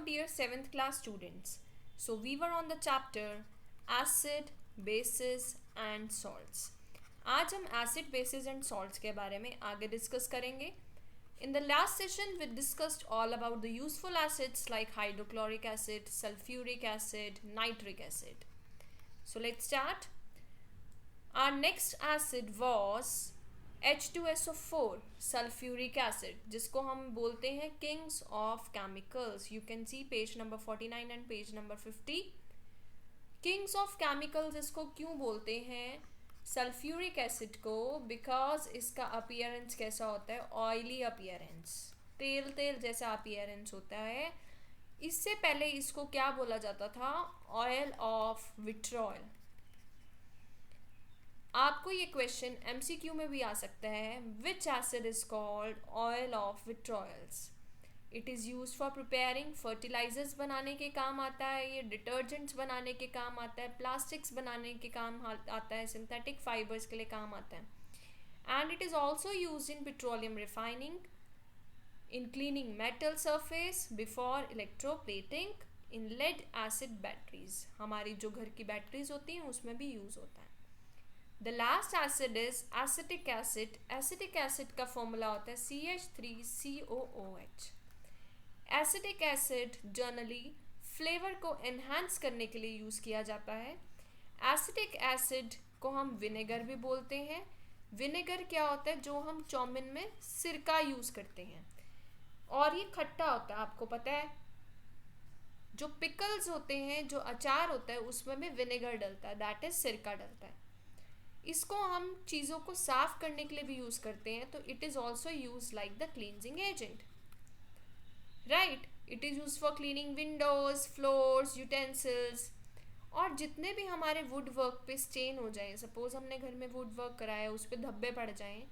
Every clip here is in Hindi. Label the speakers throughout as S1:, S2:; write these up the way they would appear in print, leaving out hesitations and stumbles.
S1: dear 7th class students. So we were on the chapter acid, bases and salts. आज हम acid, bases and salts के बारे में आगे डिस्कस करेंगे. In the last session we discussed all about the useful acids like hydrochloric acid, sulfuric acid, nitric acid. So let's start. Our next acid was H2SO4 sulfuric acid, जिसको हम बोलते हैं kings of chemicals. You can see page number 49 and page number 50. Kings of chemicals इसको क्यों बोलते हैं सल्फ्यूरिक एसिड को? बिकॉज इसका अपीयरेंस कैसा होता है? ऑयली अपीयरेंस, तेल तेल जैसा अपीयरेंस होता है. इससे पहले इसको क्या बोला जाता था? Oil of vitriol. आपको ये क्वेश्चन MCQ में भी आ सकता है. Which acid is called oil of vitriols? It is use for preparing fertilisers बनाने के काम आता है, ये डिटर्जेंट्स बनाने के काम आता है, प्लास्टिक्स बनाने के काम आता है, सिंथेटिक फाइबर्स के लिए काम आता है. And it is also use in petroleum refining, in cleaning metal surface before electroplating, in lead acid batteries. हमारी जो घर की बैटरीज होती हैं उसमें भी यूज़ होता है. The last acid is acetic acid. Acetic acid का फॉर्मूला होता है CH3COOH. Acetic acid generally flavour को एनहांस करने के लिए यूज़ किया जाता है. Acetic acid को हम विनेगर भी बोलते हैं. विनेगर क्या होता है? जो हम चाउमीन में सिरका यूज़ करते हैं, और ये खट्टा होता है. आपको पता है जो पिकल्स होते हैं, जो अचार होता है, उसमें भी विनेगर डलता है, दैट इज सिरका डलता है. इसको हम चीज़ों को साफ करने के लिए भी यूज़ करते हैं, तो it is also use like the cleansing agent, right. It is use for cleaning Windows, floors, utensils. और जितने भी हमारे वुड वर्क पे स्टेन हो जाएं, सपोज हमने घर में वुड वर्क कराया, उस पर धब्बे पड़ जाएं,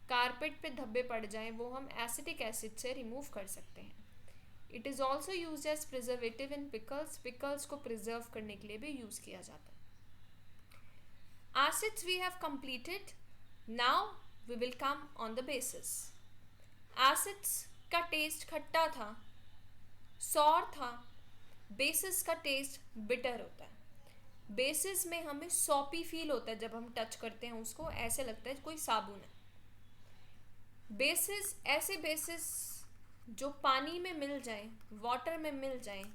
S1: कारपेट पे धब्बे पड़ जाएं, वो हम एसिटिक एसिड से रिमूव कर सकते हैं. It is also use as preservative in pickles. Pickles को प्रिजर्व करने के लिए भी यूज़ किया जाता है. Acids we have completed. Now we will come on the bases. Acids का टेस्ट खट्टा था, सॉर था. बेसिस का टेस्ट बिटर होता है. बेसिस में हमें सॉपी फील होता है, जब हम टच करते हैं उसको ऐसे लगता है कोई साबुन है. बेसिस, ऐसे बेसिस जो पानी में मिल जाएं, वाटर में मिल जाएं,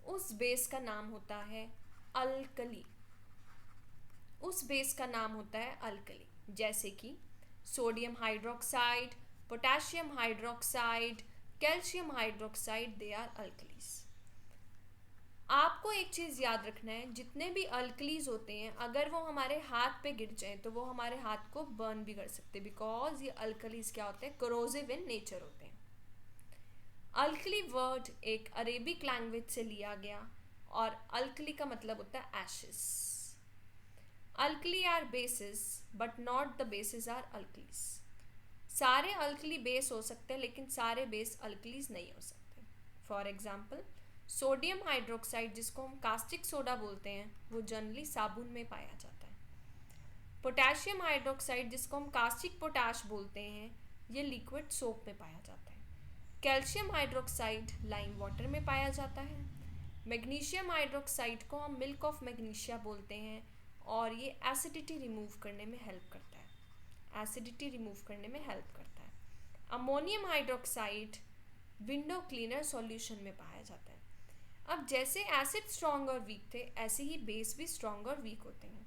S1: उस बेस का नाम होता है अल्कली. उस बेस का नाम होता है अल्कली. जैसे कि sodium hydroxide, potassium hydroxide, calcium hydroxide, they are alkalis. आपको एक चीज़ याद रखना है, जितने भी अल्कलीज होते हैं, अगर वो हमारे हाथ पे गिर जाएं तो वो हमारे हाथ को बर्न भी कर सकते हैं, बिकॉज ये अल्कलीज क्या होते हैं? कोरोसिव इन नेचर होते हैं. अल्कली वर्ड एक अरेबिक लैंग्वेज से लिया गया, और अल्कली का मतलब होता है ashes. Alkali are bases but not the bases are alkalis. सारे अल्कली बेस हो सकते हैं, लेकिन सारे बेस अल्कलीज नहीं हो सकते. फॉर एग्जाम्पल सोडियम हाइड्रोक्साइड, जिसको हम कास्टिक सोडा बोलते हैं, वो जनरली साबुन में पाया जाता है. पोटेशियम हाइड्रोक्साइड, जिसको हम कास्टिक पोटाश बोलते हैं, ये लिक्विड सोप में पाया जाता है. कैल्शियम हाइड्रोक्साइड लाइम वाटर में पाया जाता है. मैग्नीशियम हाइड्रोक्साइड को हम मिल्क ऑफ मैग्नीशिया बोलते हैं, और ये एसिडिटी रिमूव करने में हेल्प करता है. एसिडिटी रिमूव करने में हेल्प करता है. Ammonium hydroxide window cleaner solution में पाया जाता है. अब जैसे एसिड स्ट्रॉन्ग और वीक थे, ऐसे ही बेस भी स्ट्रॉन्ग और वीक होते हैं.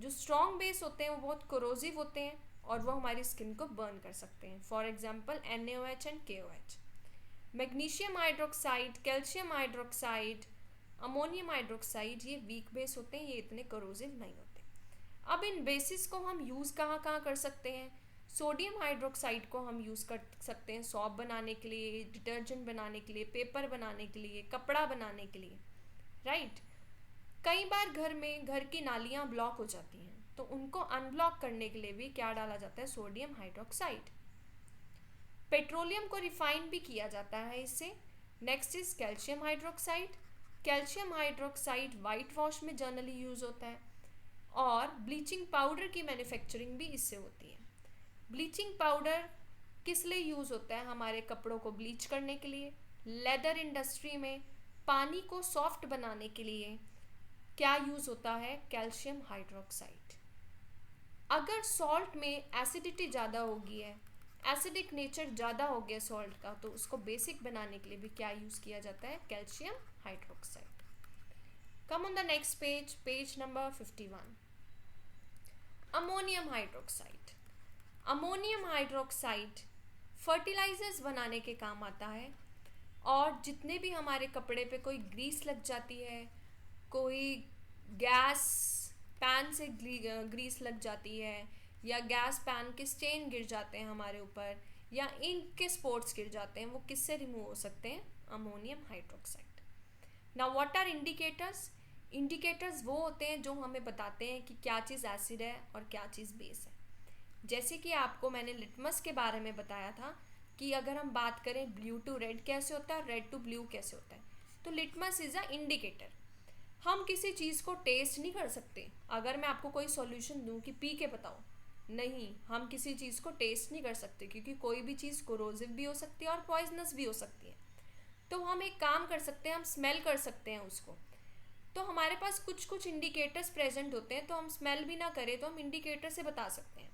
S1: जो स्ट्रॉन्ग बेस होते हैं वो बहुत कोरोसिव होते हैं, और वो हमारी स्किन को बर्न कर सकते हैं. For example NaOH and KOH. Magnesium hydroxide, calcium hydroxide, ammonium hydroxide, ये वीक बेस होते हैं, ये इतने कोरोसिव नहीं होते. अब इन बेसिस को हम यूज़ कहाँ कहाँ कर सकते हैं? सोडियम हाइड्रोक्साइड को हम यूज़ कर सकते हैं सॉप बनाने के लिए, डिटर्जेंट बनाने के लिए, पेपर बनाने के लिए, कपड़ा बनाने के लिए, राइट. कई बार घर की नालियाँ ब्लॉक हो जाती हैं, तो उनको अनब्लॉक करने के लिए भी क्या डाला जाता है? Sodium hydroxide. पेट्रोलियम को रिफाइन भी किया जाता है इससे. Next is calcium hydroxide. Calcium hydroxide white wash में जनरली यूज़ होता है, और ब्लीचिंग पाउडर की मैन्युफैक्चरिंग भी इससे होती है. ब्लीचिंग पाउडर किस लिए यूज़ होता है? हमारे कपड़ों को ब्लीच करने के लिए. लेदर इंडस्ट्री में पानी को सॉफ्ट बनाने के लिए क्या यूज़ होता है? Calcium hydroxide. अगर सॉल्ट में एसिडिटी ज़्यादा होगी है, एसिडिक नेचर ज़्यादा हो गया सॉल्ट का, तो उसको बेसिक बनाने के लिए भी क्या यूज़ किया जाता है? Calcium hydroxide. Come on the next page, page number 51। Ammonium hydroxide. Ammonium hydroxide fertilisers बनाने के काम आता है, और जितने भी हमारे कपड़े पे कोई ग्रीस लग जाती है, कोई गैस पैन से ग्रीस लग जाती है, या गैस पैन के स्टेन गिर जाते हैं हमारे ऊपर, या इंक के स्पॉट्स गिर जाते हैं, वो किससे रिमूव हो सकते हैं? Ammonium hydroxide. Now what are indicators? Indicators वो होते हैं जो हमें बताते हैं कि क्या चीज़ एसिड है और क्या चीज़ बेस है। जैसे कि आपको मैंने लिटमस के बारे में बताया था कि अगर हम बात करें ब्लू टू रेड कैसे होता है, रेड टू ब्लू कैसे होता है, तो लिटमस इज़ अ इंडिकेटर। हम किसी चीज़ को टेस्ट नहीं कर सकते। अगर मैं आपको कोई सॉल्यूशन दूं कि पी के बताओ, नहीं, हम किसी चीज़ को टेस्ट नहीं कर सकते, क्योंकि कोई भी चीज़ कोरोसिव भी हो सकती है और पॉइजनस भी हो सकती है। तो हम एक काम कर सकते हैं, हम स्मेल कर सकते हैं उसको। तो हमारे पास कुछ कुछ इंडिकेटर्स प्रेजेंट होते हैं, तो हम स्मेल भी ना करें तो हम इंडिकेटर से बता सकते हैं।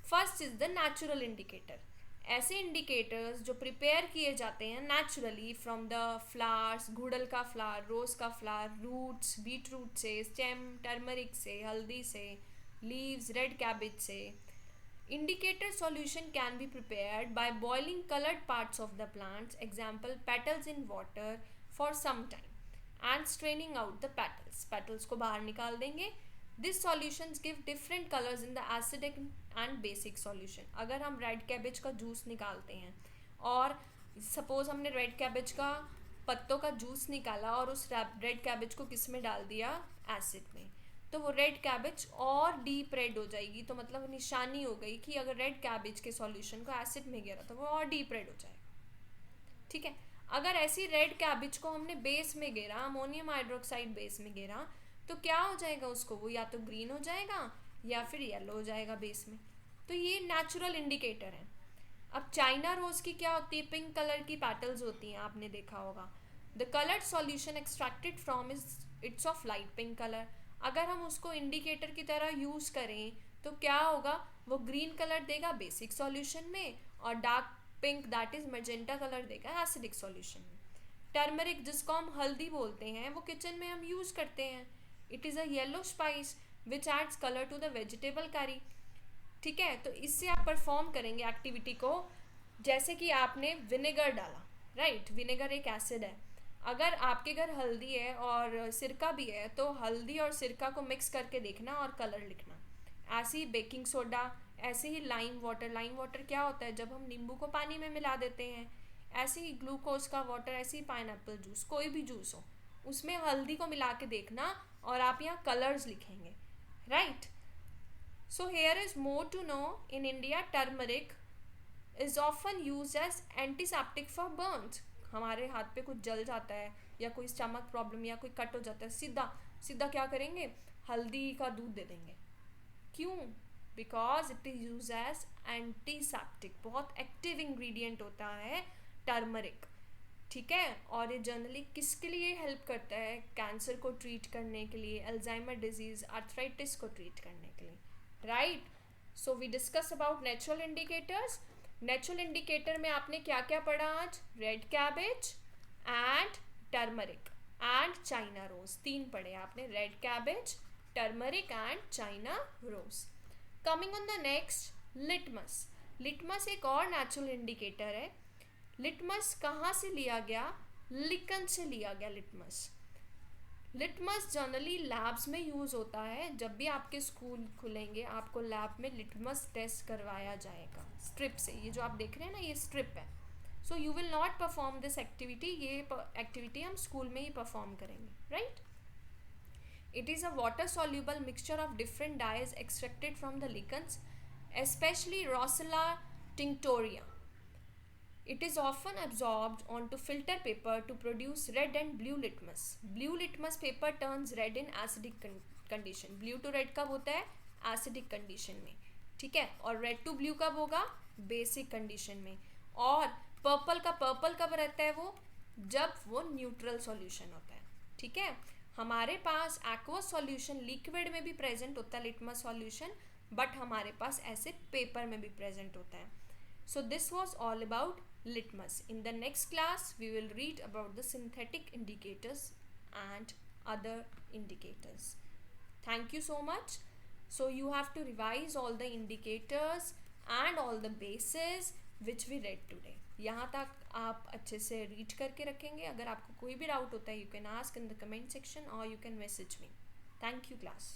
S1: First is the natural indicator. ऐसे इंडिकेटर्स जो प्रिपेयर किए जाते हैं नेचुरली फ्रॉम द फ्लावर्स, गुड़हल का फ्लावर, रोज का फ्लावर, रूट्स, बीट रूट से, स्टेम टर्मरिक से, हल्दी से, लीव्स रेड कैबेज से। Indicator solution can be prepared by boiling colored parts of the plants, example petals in water for some time and straining out the petals. Petals को बाहर निकाल देंगे. These solutions give different colors in the acidic and basic solution. अगर हम रेड कैबेज का जूस निकालते हैं और सपोज हमने रेड कैबेज का पत्तों का जूस निकाला और उस रेड कैबेज को किस में डाल दिया? एसिड में, तो वो रेड कैबेज और डीप रेड हो जाएगी। तो मतलब निशानी हो गई कि अगर रेड कैबेज के सॉल्यूशन को एसिड में गिरा तो वो और डीप रेड हो जाएगा। ठीक है, अगर ऐसी रेड कैबेज को हमने बेस में गिरा, अमोनियम हाइड्रोक्साइड बेस में गिरा, तो क्या हो जाएगा उसको? वो या तो ग्रीन हो जाएगा या फिर येलो हो जाएगा बेस में। तो ये नेचुरल इंडिकेटर है। अब चाइना रोज की क्या होती है? पिंक कलर की पेटल्स होती हैं, आपने देखा होगा। The coloured solution extracted from is it's of light pink colour. अगर हम उसको इंडिकेटर की तरह यूज़ करें तो क्या होगा? वो ग्रीन कलर देगा बेसिक सॉल्यूशन में, और dark pink that is magenta colour देगा एसिडिक सॉल्यूशन में। टर्मरिक, जिसको हम हल्दी बोलते हैं, वो किचन में हम यूज़ करते हैं। It is a yellow spice which adds colour to the vegetable curry. ठीक है, तो इससे आप परफॉर्म करेंगे एक्टिविटी को, जैसे कि आपने विनेगर डाला, राइट? विनेगर एक एसिड है। अगर आपके घर हल्दी है और सिरका भी है, तो हल्दी और सिरका को मिक्स करके देखना और कलर लिखना। ऐसे ही बेकिंग सोडा, ऐसे ही लाइम वाटर। लाइम वाटर क्या होता है? जब हम नींबू को पानी में मिला देते हैं। ऐसे ही ग्लूकोज का वाटर, ऐसे ही पाइनएप्पल जूस, कोई भी जूस हो, उसमें हल्दी को मिला के देखना और आप यहाँ कलर्स लिखेंगे, right? So here is more to know. In India turmeric is often use as antiseptic for burns. हमारे हाथ पे कुछ जल जाता है या कोई स्टमक प्रॉब्लम या कोई कट हो जाता है, सीधा सीधा क्या करेंगे? हल्दी का दूध दे देंगे। क्यों? Because it is use as antiseptic. बहुत एक्टिव इंग्रेडिएंट होता है टर्मरिक। ठीक है, और ये जनरली किसके लिए हेल्प करता है? कैंसर को ट्रीट करने के लिए, अल्जाइमर डिजीज, आर्थराइटिस को ट्रीट करने के लिए, right? So we discuss about natural indicators. Natural indicator में आपने क्या क्या पढ़ा आज? Red cabbage and turmeric and China rose, 3 पढ़े आपने, red cabbage, turmeric and China rose. Coming on the next, litmus. Litmus एक और नेचुरल इंडिकेटर है। लिटमस कहाँ से लिया गया? लिकन से लिया गया लिटमस। लिटमस जनरली लैब्स में यूज़ होता है। जब भी आपके स्कूल खुलेंगे, आपको लैब में लिटमस टेस्ट करवाया जाएगा स्ट्रिप से। ये जो आप देख रहे हैं ना, ये स्ट्रिप है। So you will not perform this activity. ये एक्टिविटी हम स्कूल में ही परफॉर्म करेंगे, right? It is a water soluble mixture of different dyes extracted from the lichens, especially Rossula tinctoria. It is often absorbed onto filter paper to produce red and blue litmus. Blue litmus paper turns red in acidic condition. Blue to red कब होता है? Acidic condition में, ठीक है? और red to blue कब होगा? Basic condition में। और पर्पल का पर्पल कब रहता है? वो जब वो न्यूट्रल सॉल्यूशन होता है, ठीक है। हमारे पास एक्वस सॉल्यूशन लिक्विड में भी प्रेजेंट होता है लिटमस सॉल्यूशन, बट हमारे पास ऐसे पेपर में भी प्रेजेंट होता है. So this was all about litmus. In the next class we will read about the synthetic indicators and other indicators. Thank you so much. So you have to revise all the indicators and all the bases which we read today. यहाँ तक आप अच्छे से रीड करके रखेंगे. अगर आपको कोई भी डाउट होता है, you can ask in the comment section or you can message me. Thank you class.